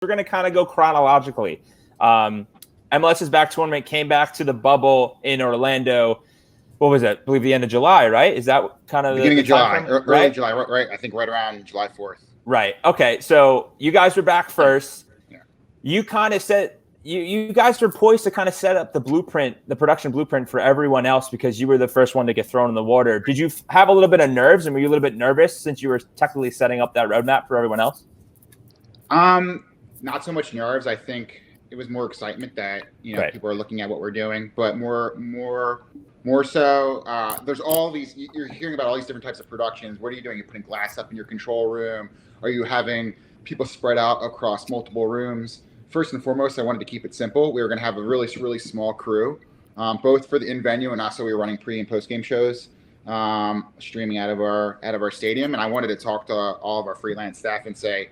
we're going to kind of go chronologically. MLS's back tournament came back to the bubble in Orlando. What was it? I believe the end of July, right? Is that kind of beginning the of July, right? early July, right? I think right around July 4th. Right. Okay. So you guys were back first. Yeah. You kind of said you guys were poised to kind of set up the blueprint, the production blueprint for everyone else because you were the first one to get thrown in the water. Did you have a little bit of nerves, and were you a little bit nervous since you were technically setting up that roadmap for everyone else? Not so much nerves. I think it was more excitement that people are looking at what we're doing, but more so. There's all these. You're hearing about all these different types of productions. What are you doing? You're putting glass up in your control room. Are you having people spread out across multiple rooms? First and foremost, I wanted to keep it simple. We were going to have a really, really small crew, both for the in-venue and also we were running pre- and post-game shows, streaming out of our stadium. And I wanted to talk to all of our freelance staff and say,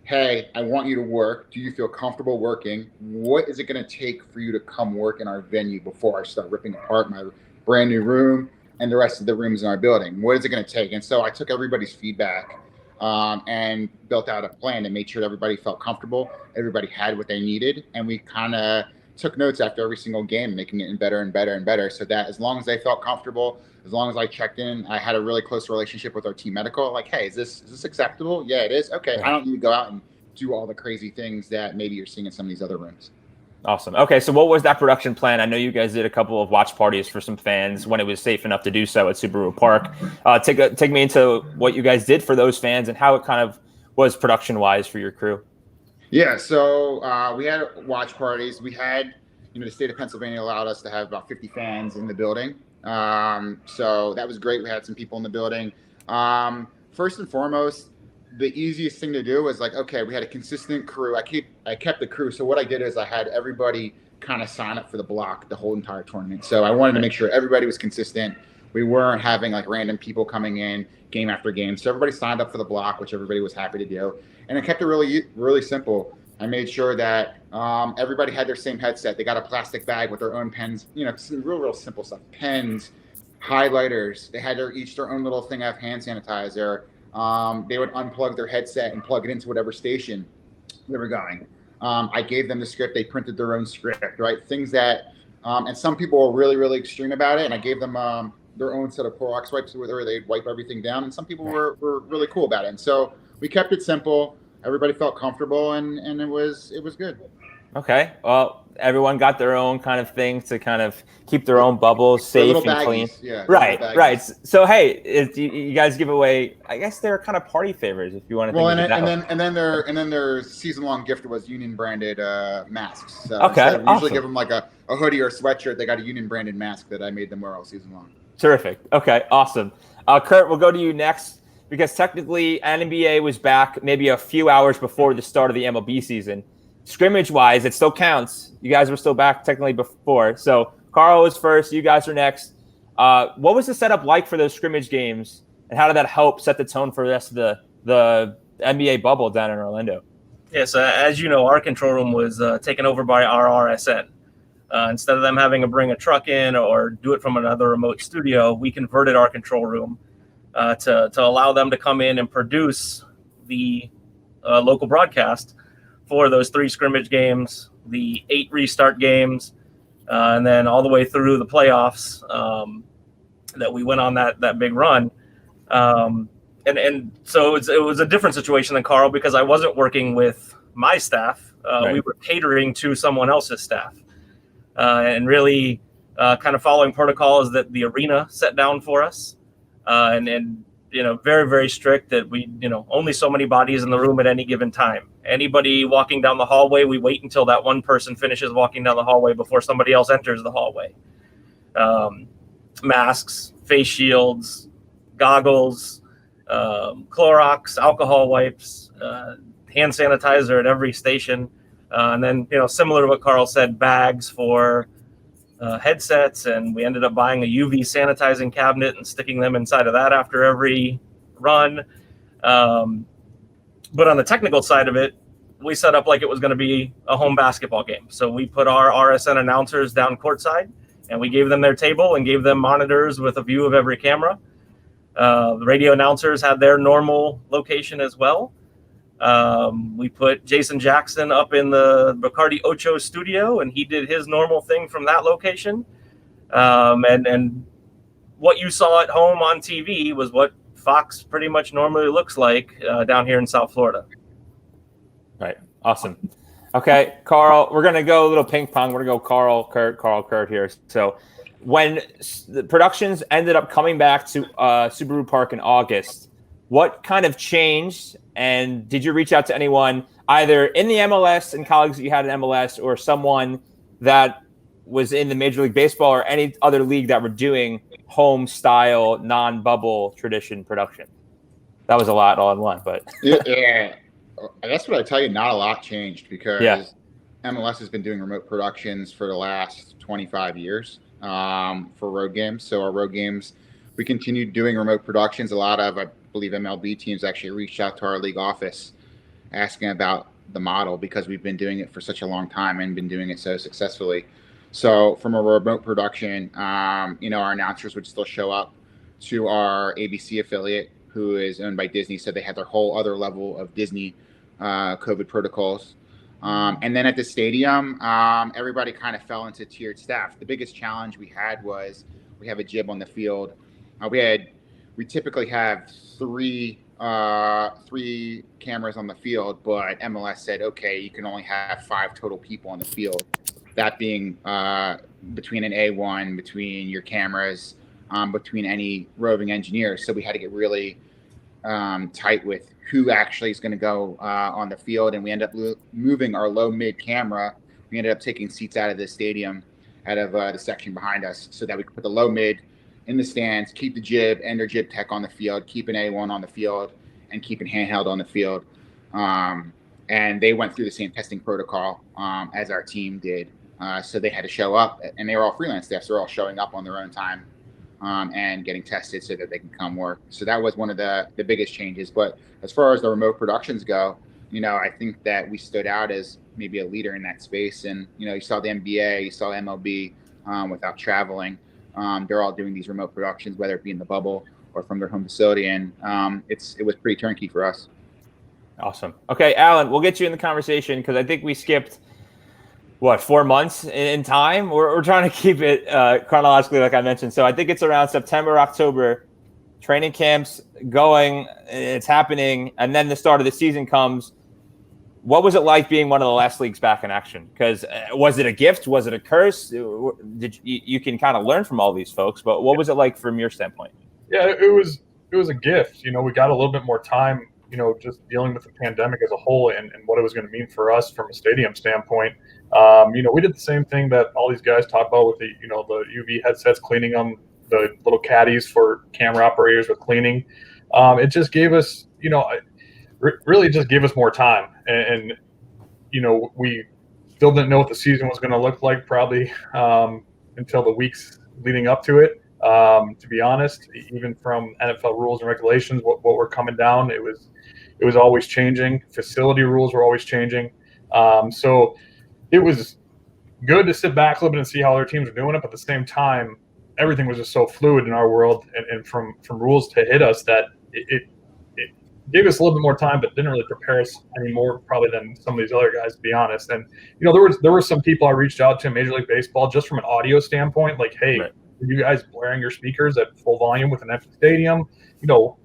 hey, I want you to work. Do you feel comfortable working? What is it going to take for you to come work in our venue before I start ripping apart my brand new room and the rest of the rooms in our building? What is it going to take? And so I took everybody's feedback and built out a plan and made sure everybody felt comfortable. Everybody had what they needed. And we kind of took notes after every single game, making it better and better and better, so that as long as they felt comfortable, as long as I checked in, I had a really close relationship with our team medical. Like, hey, is this acceptable? Yeah, it is. Okay, I don't need to go out and do all the crazy things that maybe you're seeing in some of these other rooms. Awesome. Okay, so what was that production plan? I know you guys did a couple of watch parties for some fans when it was safe enough to do so at Subaru Park. Take me into what you guys did for those fans and how it kind of was production-wise for your crew. Yeah, so we had watch parties. We had, the state of Pennsylvania allowed us to have about 50 fans in the building. So that was great. We had some people in the building. First and foremost, the easiest thing to do was like, okay, we had a consistent crew. I kept the crew. So what I did is I had everybody kind of sign up for the block the whole entire tournament. So I wanted to make sure everybody was consistent. We weren't having like random people coming in game after game. So everybody signed up for the block, which everybody was happy to do. And I kept it really, really simple. I made sure that everybody had their same headset. They got a plastic bag with their own pens, some real simple stuff. Pens, highlighters. They had each their own little thing of hand sanitizer. They would unplug their headset and plug it into whatever station they were going. I gave them the script. They printed their own script, right? Things that, and some people were really, really extreme about it. And I gave them their own set of Clorox wipes where they'd wipe everything down. And some people were really cool about it. And so we kept it simple. Everybody felt comfortable, and it was good. Okay. Well, everyone got their own kind of thing to kind of keep their own bubbles safe and baggies, clean. Yeah, right. So hey, you guys give away. I guess they're kind of party favors if you want to. Well, think and then their season-long gift was Union-branded masks. So okay. We usually give them like a hoodie or a sweatshirt. They got a Union-branded mask that I made them wear all season long. Terrific. Okay. Awesome. Kurt, we'll go to you next. Because technically, NBA was back maybe a few hours before the start of the MLB season. Scrimmage-wise, it still counts. You guys were still back technically before. So Carl was first. You guys are next. What was the setup like for those scrimmage games, and how did that help set the tone for the rest of the NBA bubble down in Orlando? Yes, as you know, our control room was taken over by our RSN. Instead of them having to bring a truck in or do it from another remote studio, we converted our control room to allow them to come in and produce the local broadcast for those 3 scrimmage games, the 8 restart games, and then all the way through the playoffs that we went on that big run. And so it was a different situation than Carl because I wasn't working with my staff. Right. We were catering to someone else's staff and really kind of following protocols that the arena set down for us. And very, very strict that we, only so many bodies in the room at any given time. Anybody walking down the hallway, we wait until that one person finishes walking down the hallway before somebody else enters the hallway. Masks, face shields, goggles, Clorox, alcohol wipes, hand sanitizer at every station. And then, similar to what Carl said, bags for headsets, and we ended up buying a UV sanitizing cabinet and sticking them inside of that after every run. But on the technical side of it, we set up like it was going to be a home basketball game. So we put our RSN announcers down courtside, and we gave them their table and gave them monitors with a view of every camera. The radio announcers had their normal location as well. We put Jason Jackson up in the Bacardi Ocho studio, and he did his normal thing from that location. And what you saw at home on TV was what Fox pretty much normally looks like down here in South Florida. Right. Awesome. Okay, Carl, we're going to go a little ping pong. We're going to go Carl, Kurt here. So when the productions ended up coming back to Subaru Park in August, what kind of changed? And did you reach out to anyone either in the MLS and colleagues that you had in MLS, or someone that was in the Major League Baseball or any other league that were doing home style, non-bubble tradition production? That was a lot all in one, but yeah. That's what I tell you. Not a lot changed because MLS has been doing remote productions for the last 25 years for road games. So our road games, we continued doing remote productions. A lot of, I believe, MLB teams actually reached out to our league office asking about the model because we've been doing it for such a long time and been doing it so successfully. So from a remote production, our announcers would still show up to our ABC affiliate, who is owned by Disney. So they had their whole other level of Disney COVID protocols. And then at the stadium, everybody kind of fell into tiered staff. The biggest challenge we had was we have a jib on the field. We typically have three cameras on the field, but MLS said, okay, you can only have 5 total people on the field. That being between an A1, between your cameras, between any roving engineers. So we had to get really tight with who actually is going to go on the field. And we ended up moving our low-mid camera. We ended up taking seats out of the stadium, out of the section behind us, so that we could put the low-mid in the stands, keep the jib and their jib tech on the field, keep an A1 on the field, and keep it handheld on the field. And they went through the same testing protocol as our team did. So they had to show up, and they were all freelance staff, so they're all showing up on their own time and getting tested so that they can come work. So that was one of the biggest changes. But as far as the remote productions go, I think that we stood out as maybe a leader in that space. And, you saw the NBA, you saw MLB without traveling. They're all doing these remote productions, whether it be in the bubble or from their home facility. And it was pretty turnkey for us. Awesome. Okay, Allan, we'll get you in the conversation because I think we skipped 4 months in time. We're trying to keep it chronologically, like I mentioned. So I think it's around September, October. Training camps going, it's happening, and then the start of the season comes. What was it like being one of the last leagues back in action? Because was it a gift? Was it a curse? You can kind of learn from all these folks, but what was it like from your standpoint? Yeah, it was a gift. We got a little bit more time, just dealing with the pandemic as a whole and what it was going to mean for us from a stadium standpoint. We did the same thing that all these guys talk about with the UV headsets, cleaning them, the little caddies for camera operators with cleaning. It just gave us, really just gave us more time. And we still didn't know what the season was going to look like probably until the weeks leading up to it. To be honest, even from NFL rules and regulations, what were coming down, it was always changing. Facility rules were always changing. So it was good to sit back a little bit and see how other teams were doing it. But at the same time, everything was just so fluid in our world and from rules to hit us that it gave us a little bit more time, but didn't really prepare us any more probably than some of these other guys, to be honest. And, there were some people I reached out to in Major League Baseball just from an audio standpoint, like, hey, right. Are you guys blaring your speakers at full volume with an empty stadium?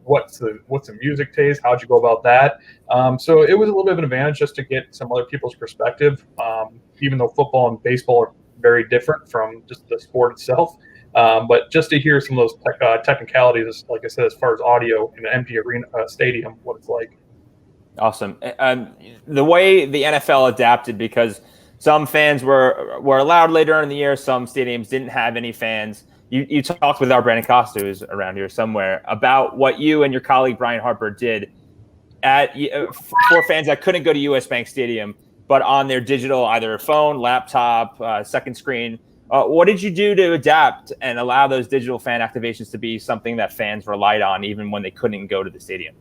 What's the music taste? How'd you go about that? So it was a little bit of an advantage just to get some other people's perspective, even though football and baseball are very different from just the sport itself. But just to hear some of those technicalities, like I said, as far as audio in an empty arena stadium, what it's like. Awesome. The way the NFL adapted, because some fans were allowed later on in the year, some stadiums didn't have any fans. You talked with our Brandon Costa, who's around here somewhere, about what you and your colleague Brian Harper did for fans that couldn't go to US Bank Stadium, but on their digital, either phone, laptop, second screen. What did you do to adapt and allow those digital fan activations to be something that fans relied on even when they couldn't go to the stadium?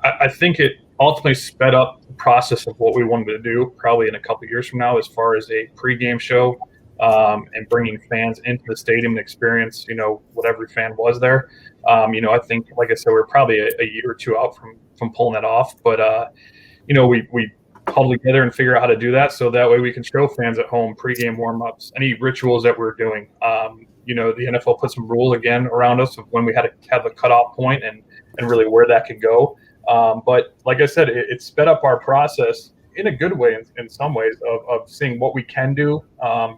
I think it ultimately sped up the process of what we wanted to do probably in a couple of years from now, as far as a pregame show and bringing fans into the stadium and experience, what every fan was there. I think, like I said, we're probably a year or two out from pulling that off. But, we huddle together and figure out how to do that, so that way we can show fans at home pregame warm-ups, any rituals that we're doing. The NFL put some rules again around us of when we had to have a cutoff point and really where that could go. But like I said, it sped up our process in a good way in some ways of seeing what we can do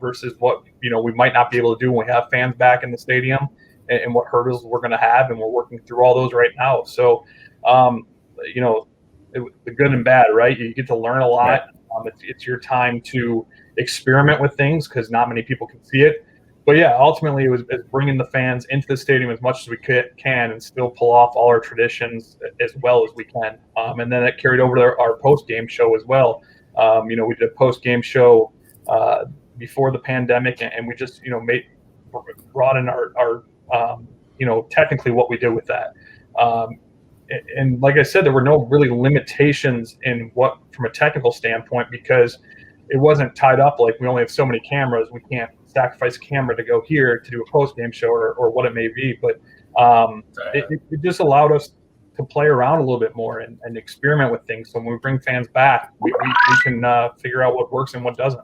versus what we might not be able to do when we have fans back in the stadium, and what hurdles we're going to have, and we're working through all those right now. So the good and bad, right? You get to learn a lot. It's your time to experiment with things because not many people can see it. But yeah, ultimately it was bringing the fans into the stadium as much as we can and still pull off all our traditions as well as we can. And then it carried over to our post-game show as well. We did a post-game show before the pandemic, and we just, brought in our technically what we did with that. And like I said, there were no really limitations in what from a technical standpoint, because it wasn't tied up like we only have so many cameras. We can't sacrifice a camera to go here to do a post-game show or what it may be. But it just allowed us to play around a little bit more and experiment with things. So when we bring fans back, we can figure out what works and what doesn't.